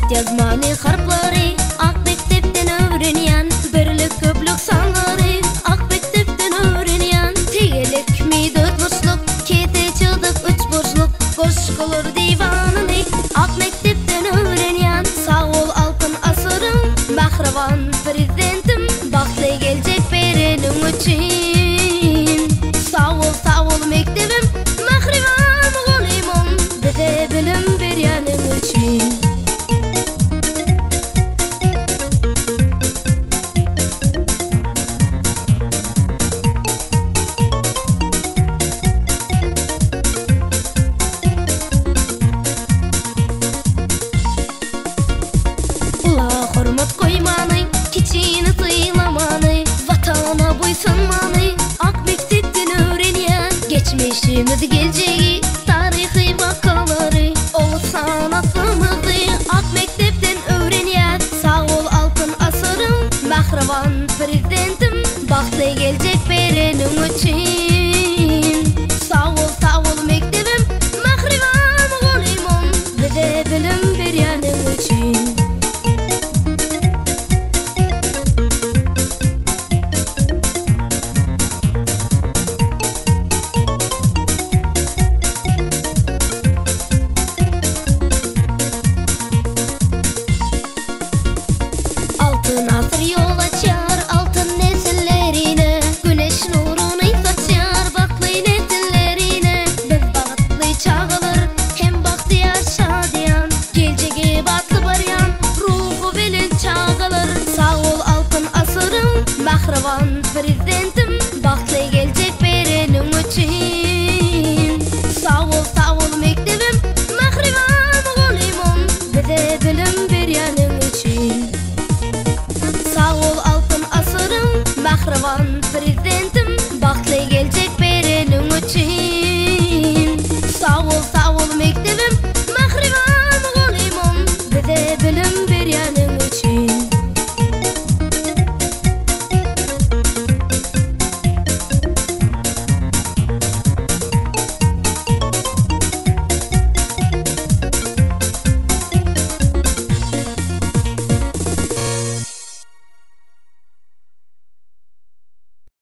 yazmany harflary ak mektepden öwrenýän birlik köplük sanlary ak mektepden öwrenýän tegelik mi dört burçluk kete çydyk üç burçluk goşgulur divanyny ak mektepden öwrenýän sag bol alpyn asyrym bahrawan prezidentim bakly geljek bereniň üçün sag bol mektebim mahrivan golimum bize bilim berýäniň üçün. Hormat koymany, kiçini tıylamany, vatana boysunmany, ak mektepden öwrenýän geçmişimiz geljegi